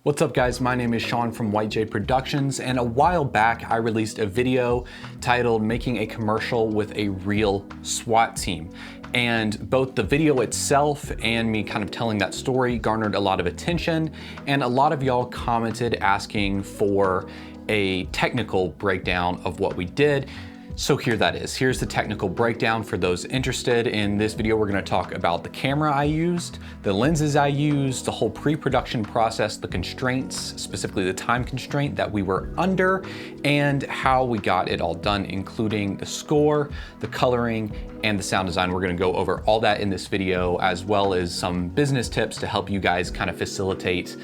What's up guys, my name is Sean from White Jade Productions, and a while back I released a video titled Making a Commercial with a Real SWAT Team. And both the video itself and me kind of telling that story garnered a lot of attention, and a lot of y'all commented asking for a technical breakdown of what we did. So here that is. Here's the technical breakdown for those interested. In this video, we're gonna talk about the camera I used, the lenses I used, the whole pre-production process, the constraints, specifically the time constraint that we were under, and how we got it all done, including the score, the coloring, and the sound design. We're gonna go over all that in this video, as well as some business tips to help you guys kind of facilitate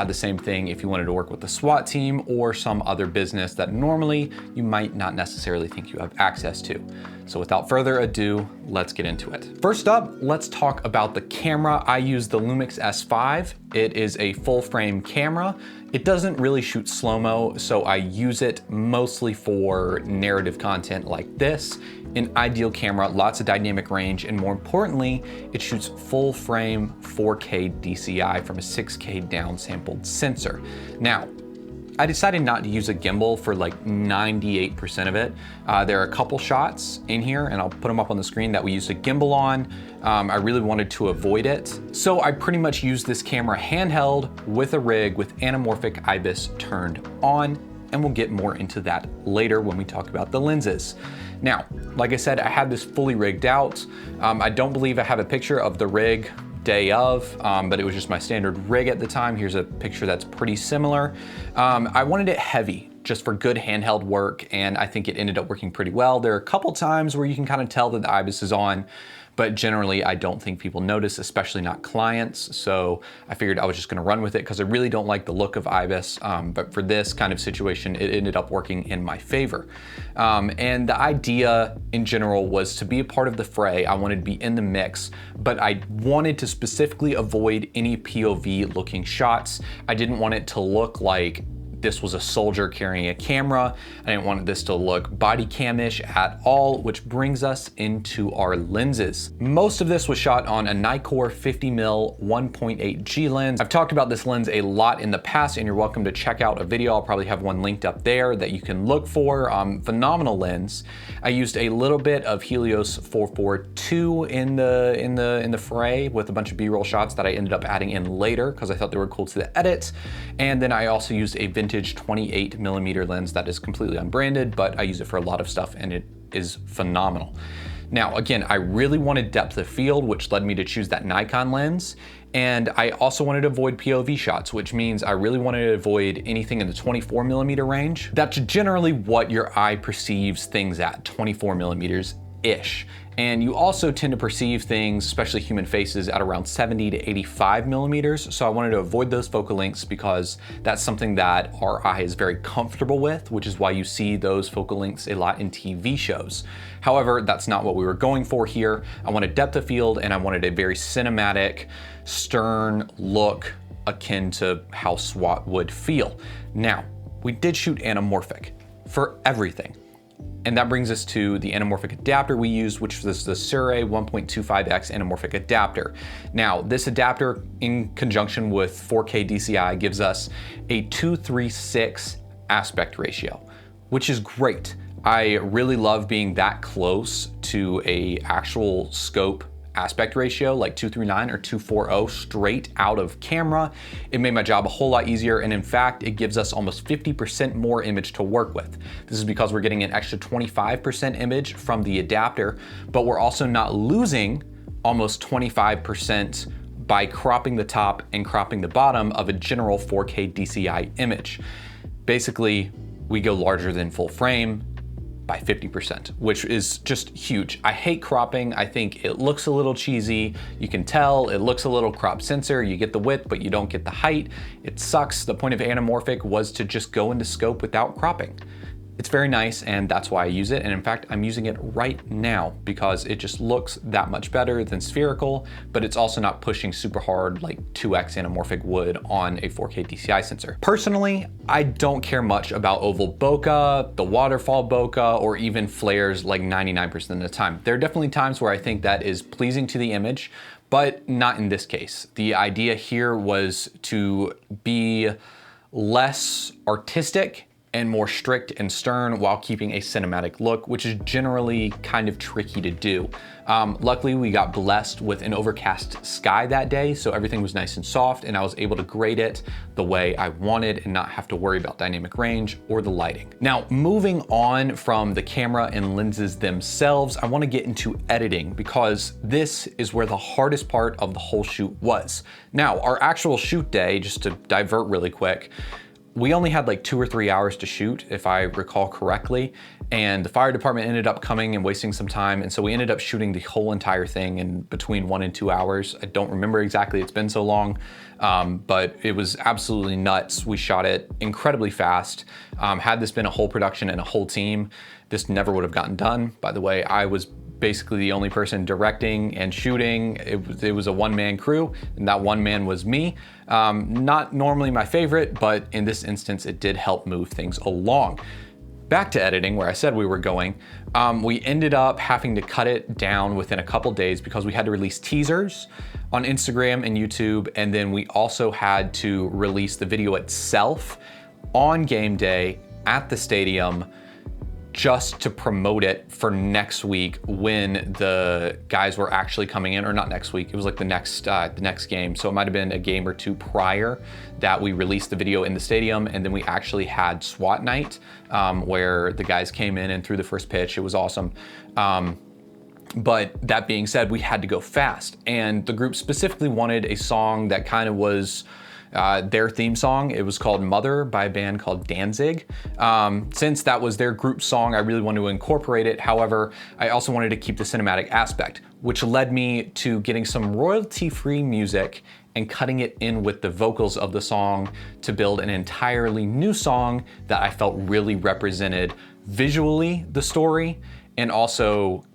the same thing if you wanted to work with the SWAT team or some other business that normally you might not necessarily think you have access to. So without further ado, let's get into it. First up, let's talk about the camera. I use the Lumix S5. It is a full frame camera. It doesn't really shoot slow-mo, so I use it mostly for narrative content like this. An ideal camera, lots of dynamic range, and more importantly, it shoots full frame 4K DCI from a 6K downsampled sensor. Now, I decided not to use a gimbal for like 98% of it. There are a couple shots in here, and I'll put them up on the screen, that we used a gimbal on. I really wanted to avoid it. So I pretty much used this camera handheld with a rig with anamorphic IBIS turned on, and we'll get more into that later when we talk about the lenses. Now, like I said, I had this fully rigged out. I don't believe I have a picture of the rig day of, but it was just my standard rig at the time. Here's a picture that's pretty similar. I wanted it heavy, just for good handheld work, and I think it ended up working pretty well. There are a couple times where you can kind of tell that the IBIS is on, but generally I don't think people notice, especially not clients. So I figured I was just gonna run with it because I really don't like the look of IBIS, but for this kind of situation, it ended up working in my favor. And the idea in general was to be a part of the fray. I wanted to be in the mix, but I wanted to specifically avoid any POV looking shots. I didn't want it to look like this was a soldier carrying a camera. I didn't want this to look body cam-ish at all, which brings us into our lenses. Most of this was shot on a Nikkor 50mm 1.8G lens. I've talked about this lens a lot in the past, and you're welcome to check out a video. I'll probably have one linked up there that you can look for. Phenomenal lens. I used a little bit of Helios 442 in the fray with a bunch of B-roll shots that I ended up adding in later because I thought they were cool to the edit. And then I also used a vintage 28mm lens that is completely unbranded, but I use it for a lot of stuff and it is phenomenal. Now, again, I really wanted depth of field, which led me to choose that Nikon lens. And I also wanted to avoid POV shots, which means I really wanted to avoid anything in the 24mm range. That's generally what your eye perceives things at, 24mm-ish. And you also tend to perceive things, especially human faces, at around 70 to 85mm. So I wanted to avoid those focal lengths because that's something that our eye is very comfortable with, which is why you see those focal lengths a lot in TV shows. However, that's not what we were going for here. I wanted depth of field, and I wanted a very cinematic, stern look akin to how SWAT would feel. Now, we did shoot anamorphic for everything. And that brings us to the anamorphic adapter we used, which was the Sirui 1.25x anamorphic adapter. Now, this adapter in conjunction with 4K DCI gives us a 2:3:6 aspect ratio, which is great. I really love being that close to a actual scope aspect ratio, like 2:3:9 or 2:4:0 straight out of camera. It made my job a whole lot easier, and in fact, it gives us almost 50% more image to work with. This is because we're getting an extra 25% image from the adapter, but we're also not losing almost 25% by cropping the top and cropping the bottom of a general 4K DCI image. Basically, we go larger than full frame by 50%, which is just huge. I hate cropping. I think it looks a little cheesy. You can tell it looks a little crop sensor. You get the width, but you don't get the height. It sucks. The point of anamorphic was to just go into scope without cropping. It's very nice, and that's why I use it. And in fact, I'm using it right now because it just looks that much better than spherical, but it's also not pushing super hard like 2x anamorphic would on a 4K DCI sensor. Personally, I don't care much about oval bokeh, the waterfall bokeh, or even flares like 99% of the time. There are definitely times where I think that is pleasing to the image, but not in this case. The idea here was to be less artistic and more strict and stern while keeping a cinematic look, which is generally kind of tricky to do. Luckily, we got blessed with an overcast sky that day, so everything was nice and soft, and I was able to grade it the way I wanted and not have to worry about dynamic range or the lighting. Now, moving on from the camera and lenses themselves, I want to get into editing, because this is where the hardest part of the whole shoot was. Now, our actual shoot day, just to divert really quick, we only had like 2 or 3 hours to shoot, if I recall correctly, and the fire department ended up coming and wasting some time, and so we ended up shooting the whole entire thing in between 1 and 2 hours. I don't remember exactly, it's been so long, but it was absolutely nuts. We shot it incredibly fast. Had this been a whole production and a whole team, this never would have gotten done. By the way, I was basically the only person directing and shooting. It was a one-man crew, and that one man was me. Not normally my favorite, but in this instance, it did help move things along. Back to editing, where I said we were going, we ended up having to cut it down within a couple days because we had to release teasers on Instagram and YouTube, and then we also had to release the video itself on game day at the stadium, just to promote it for next week when the guys were actually coming in, or not next week, it was like the next game. So it might've been a game or two prior that we released the video in the stadium, and then we actually had SWAT night where the guys came in and threw the first pitch. It was awesome. But that being said, we had to go fast, and the group specifically wanted a song that kind of was their theme song. It was called Mother by a band called Danzig. Since that was their group song, I really wanted to incorporate it. However, I also wanted to keep the cinematic aspect, which led me to getting some royalty-free music and cutting it in with the vocals of the song to build an entirely new song that I felt really represented visually the story, and also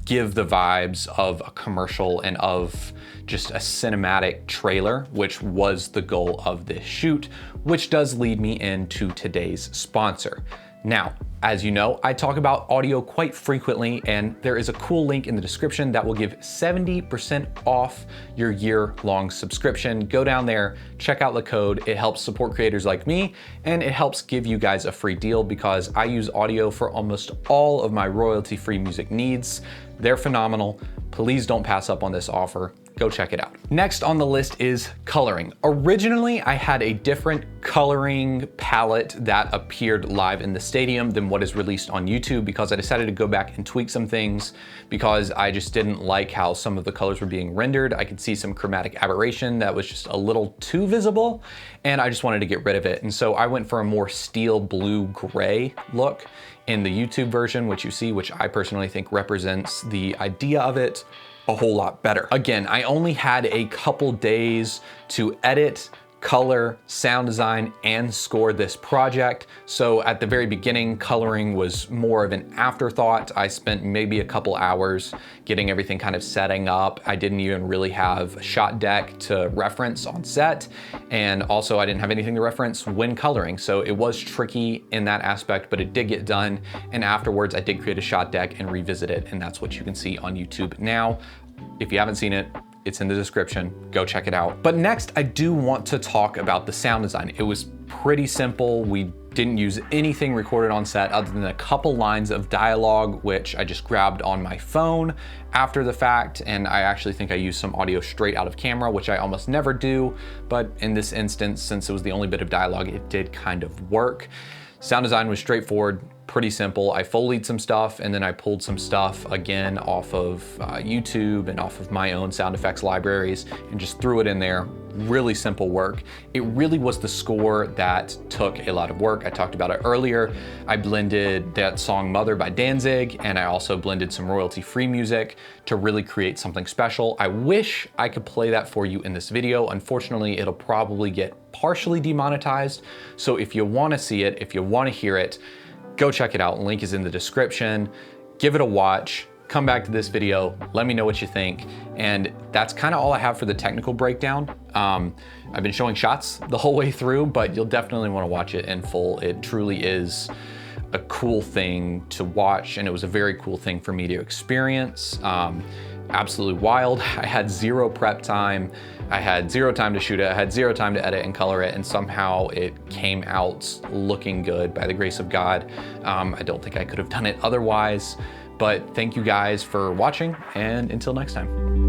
give the vibes of a commercial and of just a cinematic trailer, which was the goal of this shoot, which does lead me into today's sponsor. Now, as you know, I talk about audio quite frequently, and there is a cool link in the description that will give 70% off your year-long subscription. Go down there, check out the code. It helps support creators like me, and it helps give you guys a free deal because I use audio for almost all of my royalty-free music needs. They're phenomenal. Please don't pass up on this offer. Go check it out. Next on the list is coloring. Originally, I had a different coloring palette that appeared live in the stadium than what is released on YouTube, because I decided to go back and tweak some things because I just didn't like how some of the colors were being rendered. I could see some chromatic aberration that was just a little too visible, and I just wanted to get rid of it. And so I went for a more steel blue gray look in the YouTube version, which you see, which I personally think represents the idea of it a whole lot better. Again, I only had a couple days to edit, color, sound design, and score this project. So at the very beginning, coloring was more of an afterthought. I spent maybe a couple hours getting everything kind of setting up. I didn't even really have a shot deck to reference on set. And also I didn't have anything to reference when coloring. So it was tricky in that aspect, but it did get done. And afterwards I did create a shot deck and revisit it. And that's what you can see on YouTube now. If you haven't seen it, it's in the description, go check it out. But next, I do want to talk about the sound design. It was pretty simple. We didn't use anything recorded on set other than a couple lines of dialogue, which I just grabbed on my phone after the fact. And I actually think I used some audio straight out of camera, which I almost never do. But in this instance, since it was the only bit of dialogue, it did kind of work. Sound design was straightforward, pretty simple. I Foleyed some stuff, and then I pulled some stuff again off of YouTube and off of my own sound effects libraries and just threw it in there. Really simple work. It really was the score that took a lot of work. I talked about it earlier. I blended that song Mother by Danzig, and I also blended some royalty-free music to really create something special. I wish I could play that for you in this video. Unfortunately, it'll probably get partially demonetized. So if you want to see it, if you want to hear it, go check it out. Link is in the description. Give it a watch. Come back to this video. Let me know what you think. And that's kind of all I have for the technical breakdown. I've been showing shots the whole way through, but you'll definitely want to watch it in full. It truly is a cool thing to watch, and it was a very cool thing for me to experience. absolutely wild. I had zero prep time. I had zero time to shoot it. I had zero time to edit and color it, and somehow it came out looking good by the grace of God. I don't think I could have done it otherwise, but thank you guys for watching, and until next time.